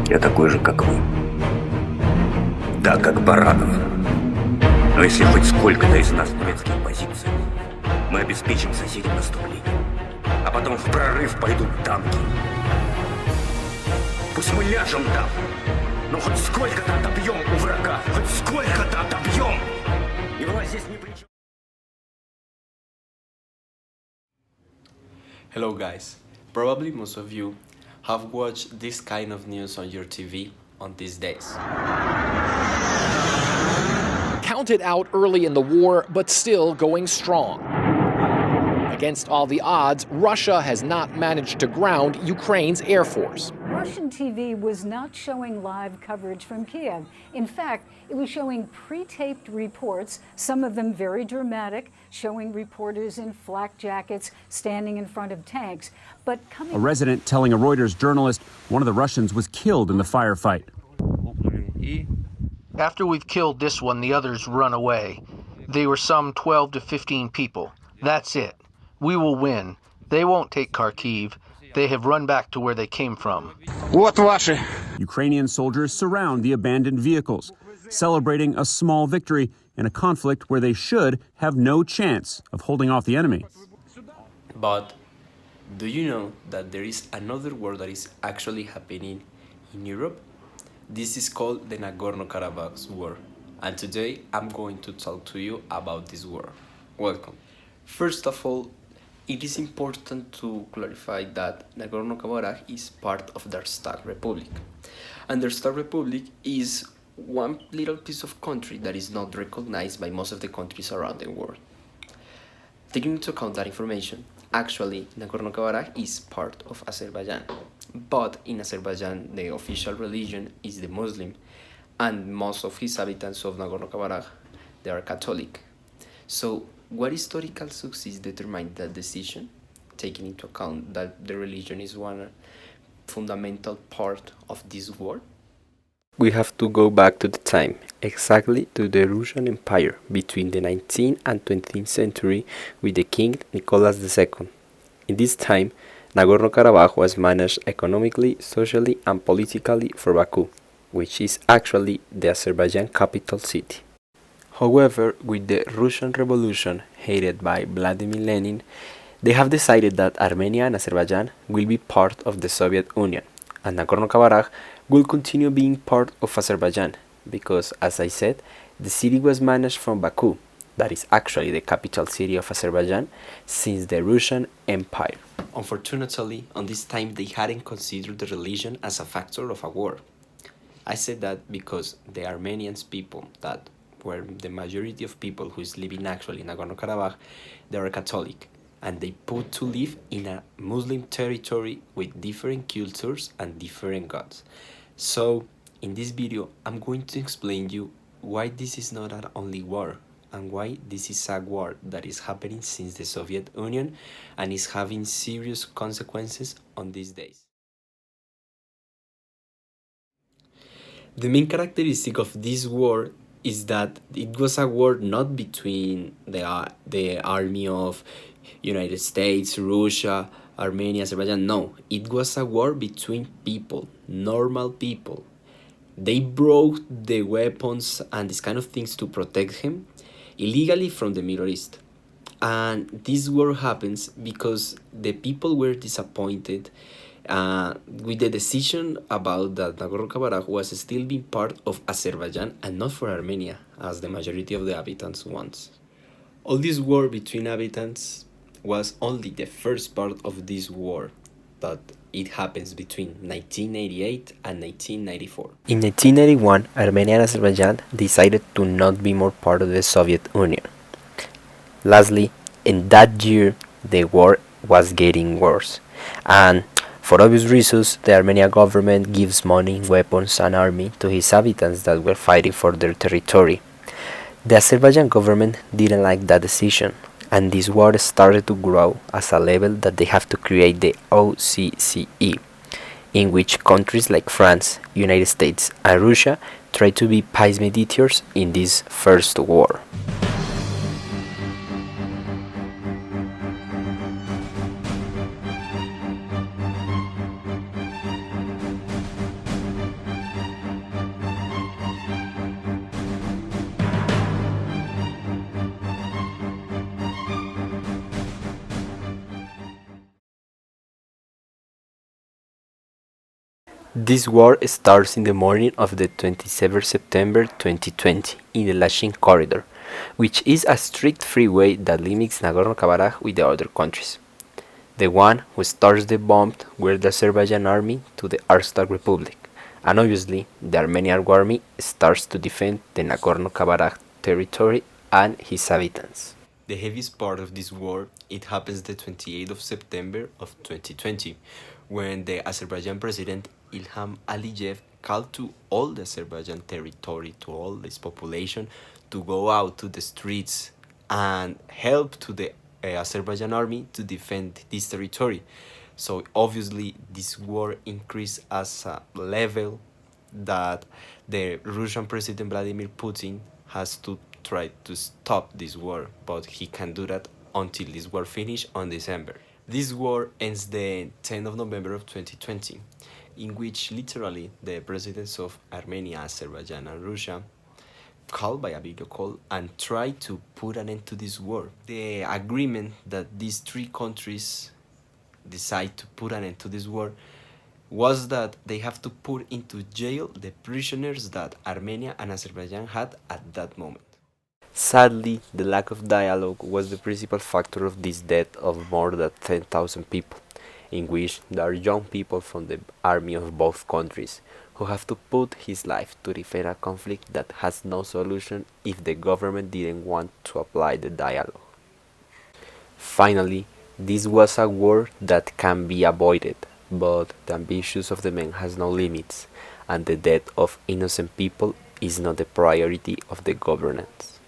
Я такой же, как вы. Да, как Баранов. Но если хоть сколько-то из нас немецкие позиции, мы обеспечим соседям наступление. А потом в прорыв пойдут танки. Пусть мы ляжем там, но хоть сколько-то отобьем у врага. Хоть сколько-то отобьем. И власть здесь ни при чем. Hello guys, probably most of you have watched this kind of news on your TV on these days. Counted out early in the war, but still going strong. Against all the odds, Russia has not managed to ground Ukraine's air force. Russian TV was not showing live coverage from Kiev. In fact, it was showing pre-taped reports, some of them very dramatic, showing reporters in flak jackets standing in front of tanks. But a resident telling a Reuters journalist one of the Russians was killed in the firefight. After we've killed this one, the others run away. They were some 12 to 15 people. That's it. We will win. They won't take Kharkiv. They have run back to where they came from. Ukrainian soldiers surround the abandoned vehicles, celebrating a small victory in a conflict where they should have no chance of holding off the enemy. But do you know that there is another war that is actually happening in Europe? This is called the Nagorno-Karabakh War, and today I'm going to talk to you about this war. Welcome. First of all, it is important to clarify that Nagorno-Karabakh is part of the Dagestan Republic. And the Dagestan Republic is one little piece of country that is not recognized by most of the countries around the world. Taking into account that information, actually Nagorno-Karabakh is part of Azerbaijan. But in Azerbaijan, the official religion is the Muslim, and most of his inhabitants of Nagorno-Karabakh, they are Catholic. So what historical success determined that decision, taking into account that the religion is one fundamental part of this war? We have to go back to the time, exactly to the Russian Empire between the 19th and 20th century with the king Nicholas II. In this time, Nagorno-Karabakh was managed economically, socially and politically for Baku, which is actually the Azerbaijan capital city. However, with the Russian Revolution headed by Vladimir Lenin, they have decided that Armenia and Azerbaijan will be part of the Soviet Union, and Nagorno-Karabakh will continue being part of Azerbaijan, because, as I said, the city was managed from Baku, that is actually the capital city of Azerbaijan, since the Russian Empire. Unfortunately, on this time they hadn't considered the religion as a factor of a war. I said that because the Armenian people, that were the majority of people who is living actually in Nagorno-Karabakh, they are Catholic, and they put to live in a Muslim territory with different cultures and different gods. So, in this video, I'm going to explain you why this is not an only war, and why this is a war that is happening since the Soviet Union and is having serious consequences on these days. The main characteristic of this war is that it was a war not between the army of United States, Russia, Armenia, Azerbaijan. No, it was a war between people, normal people. They brought the weapons and these kind of things to protect him illegally from the Middle East. And this war happens because the people were disappointed with the decision about that Nagorno-Karabakh was still being part of Azerbaijan and not for Armenia, as the majority of the inhabitants wants. All this war between inhabitants was only the first part of this war, that it happens between 1988 and 1994. In 1991, Armenia and Azerbaijan decided to not be more part of the Soviet Union. Lastly, in that year, the war was getting worse, and for obvious reasons, the Armenian government gives money, weapons and army to his inhabitants that were fighting for their territory. The Azerbaijan government didn't like that decision, and this war started to grow as a level that they have to create the OCCE, in which countries like France, United States and Russia try to be peace mediators in this first war. This war starts in the morning of the 27th September 2020 in the Lachin Corridor, which is a strict freeway that limits Nagorno-Karabakh with the other countries. The one who starts the bomb were the Azerbaijan army to the Arstak Republic, and obviously the Armenian army starts to defend the Nagorno-Karabakh territory and his inhabitants. The heaviest part of this war, it happens the 28th of September of 2020, when the Azerbaijan president Ilham Aliyev called to all the Azerbaijan territory, to all its population, to go out to the streets and help to the Azerbaijan army to defend this territory. So obviously this war increased as a level that the Russian President Vladimir Putin has to try to stop this war, but he can do that until this war finish on December. This war ends the 10th of November of 2020, in which literally the presidents of Armenia, Azerbaijan, and Russia called by a video call and tried to put an end to this war. The agreement that these three countries decide to put an end to this war was that they have to put into jail the prisoners that Armenia and Azerbaijan had at that moment. Sadly, the lack of dialogue was the principal factor of this death of more than 10,000 people, in which there are young people from the army of both countries who have to put his life to defend a conflict that has no solution if the government didn't want to apply the dialogue. Finally, this was a war that can be avoided, but the ambitions of the men has no limits, and the death of innocent people is not the priority of the governance.